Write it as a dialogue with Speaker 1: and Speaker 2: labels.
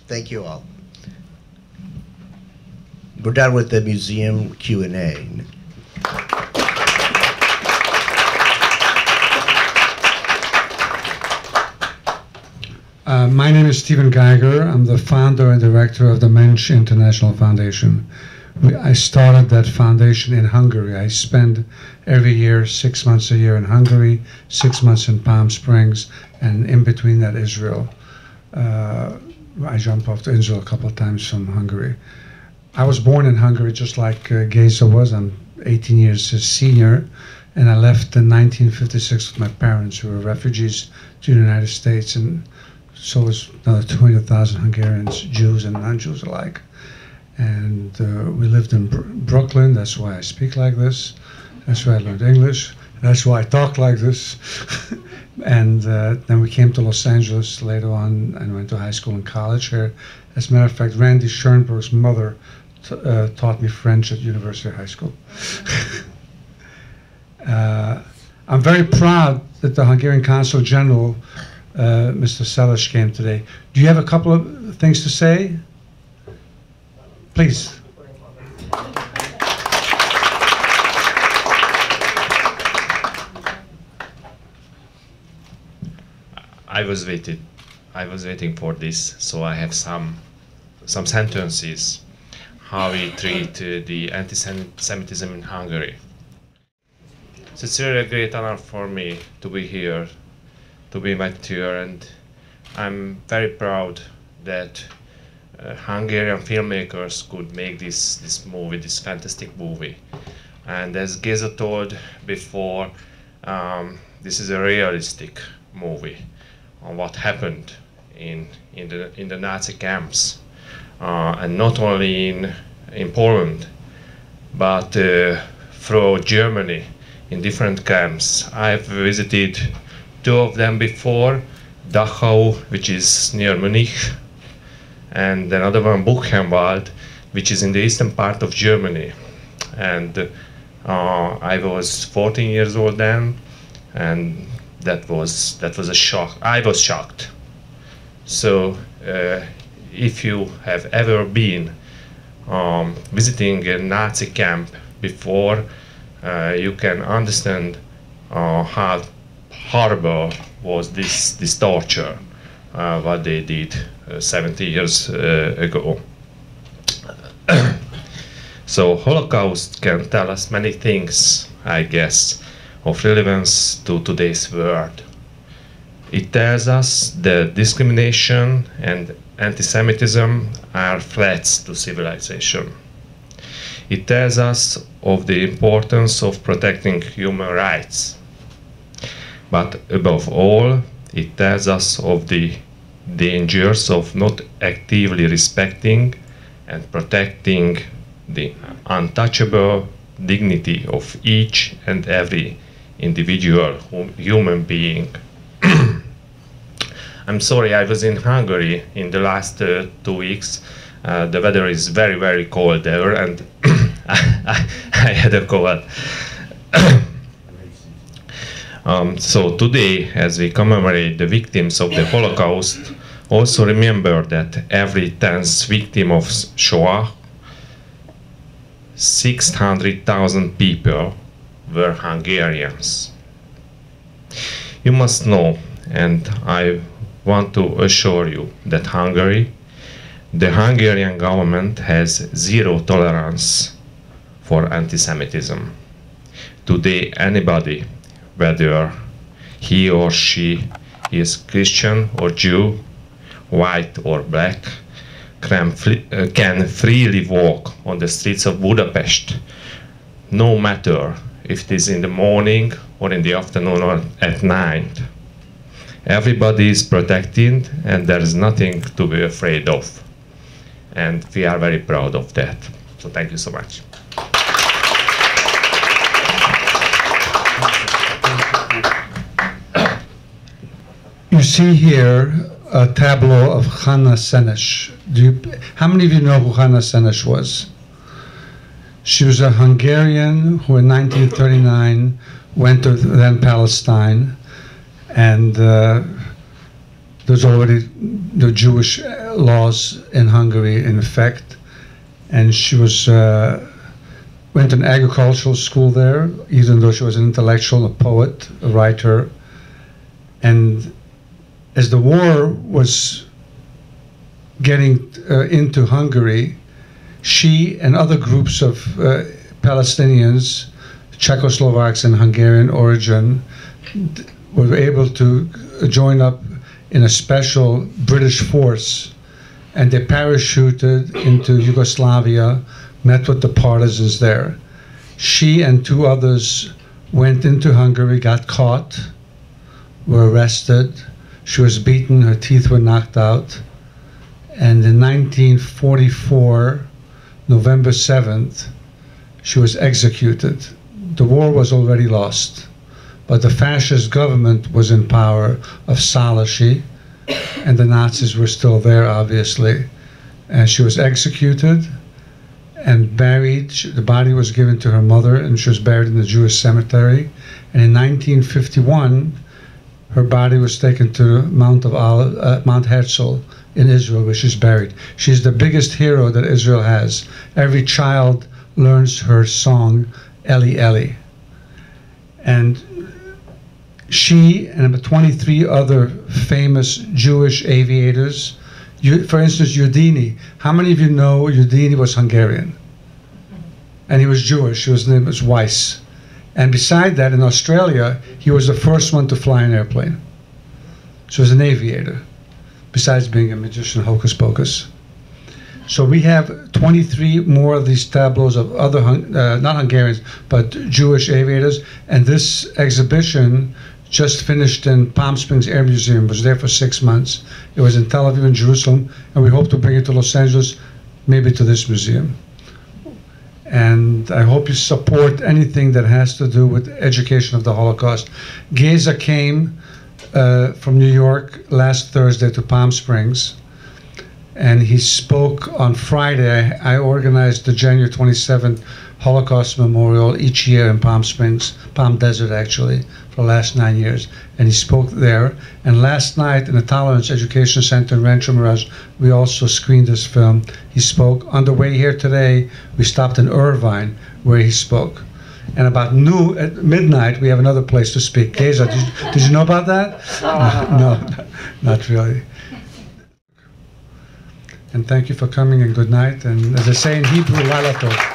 Speaker 1: Thank you all. We're done with the museum Q&A.
Speaker 2: My name is Stephen Geiger. I'm the founder and director of the Mensch International Foundation. I started that foundation in Hungary. I spend every year 6 months a year in Hungary, 6 months in Palm Springs, and in between that Israel. I jump off to Israel a couple of times from Hungary. I was born in Hungary just like Geza was. I'm 18 years his senior, and I left in 1956 with my parents who were refugees to the United States, and so was another 200,000 Hungarians, Jews and non-Jews alike. And we lived in Brooklyn. That's why I speak like this. That's why I learned English. That's why I talk like this. And then we came to Los Angeles later on and went to high school and college here. As a matter of fact, Randy Schoenberg's mother taught me French at University High School. I'm very proud that the Hungarian Consul General, Mr. Selish, came today. Do you have a couple of things to say? Please.
Speaker 3: I was waiting for this, so I have some sentences how we treat the anti-Semitism in Hungary. So it's really a great honor for me to be here, to be met here, and I'm very proud that Hungarian filmmakers could make this movie, this fantastic movie. And as Geza told before, this is a realistic movie on what happened in the Nazi camps, and not only in Poland, but throughout Germany in different camps. I've visited 2 of them before, Dachau, which is near Munich, and another one, Buchenwald, which is in the eastern part of Germany. And I was 14 years old then, and that was a shock. I was shocked. So if you have ever been visiting a Nazi camp before, you can understand how horrible was this torture, what they did 70 years ago. So Holocaust can tell us many things, I guess, of relevance to today's world. It tells us that discrimination and anti-Semitism are threats to civilization. It tells us of the importance of protecting human rights. But above all, it tells us of the dangers of not actively respecting and protecting the untouchable dignity of each and every individual human being. I'm sorry, I was in Hungary in the last 2 weeks. The weather is very, very cold there, and I had a cold. So today, as we commemorate the victims of the Holocaust, also remember that every 10th victim of Shoah, 600,000 people were Hungarians. You must know, and I want to assure you, that Hungary, the Hungarian government has zero tolerance for anti-Semitism. Today, anybody, whether he or she is Christian or Jew, white or black, can freely walk on the streets of Budapest, no matter if it is in the morning or in the afternoon or at night. Everybody is protected, and there is nothing to be afraid of. And we are very proud of that. So thank you so much.
Speaker 2: You see here a tableau of Hannah Senes. How many of you know who Hannah Senes was? She was a Hungarian who in 1939 went to then Palestine, and there's already the Jewish laws in Hungary in effect, and she was went to an agricultural school there, even though she was an intellectual, a poet, a writer. And as the war was getting into Hungary, she and other groups of Palestinians, Czechoslovaks and Hungarian origin, were able to join up in a special British force, and they parachuted into Yugoslavia, met with the partisans there. She and two others went into Hungary, got caught, were arrested. She was beaten, her teeth were knocked out. And in 1944, November 7th, she was executed. The war was already lost, but the fascist government was in power of Salaschi, and the Nazis were still there, obviously. And she was executed and buried. The body was given to her mother, and she was buried in the Jewish cemetery. And in 1951, her body was taken to Mount Herzl in Israel, where she's buried. She's the biggest hero that Israel has. Every child learns her song, Eli Eli. And she and about 23 other famous Jewish aviators, for instance, Houdini. How many of you know Houdini was Hungarian? And he was Jewish. His name was Weiss. And beside that, in Australia, he was the first one to fly an airplane. So he was an aviator, besides being a magician, hocus pocus. So we have 23 more of these tableaus of other, not Hungarians, but Jewish aviators. And this exhibition just finished in Palm Springs Air Museum, was there for 6 months. It was in Tel Aviv and Jerusalem, and we hope to bring it to Los Angeles, maybe to this museum. And I hope you support anything that has to do with education of the Holocaust. Geza came from New York last Thursday to Palm Springs, and he spoke on Friday. I organized the January 27th Holocaust Memorial each year in Palm Springs, Palm Desert actually, for the last 9 years. And he spoke there. And last night in the Tolerance Education Center in Rancho Mirage, we also screened this film. He spoke. On the way here today, we stopped in Irvine where he spoke. And about noon, at midnight, we have another place to speak. Geza, did you know about that? No, not really. And thank you for coming, and good night. And as I say in Hebrew, Laila Tov.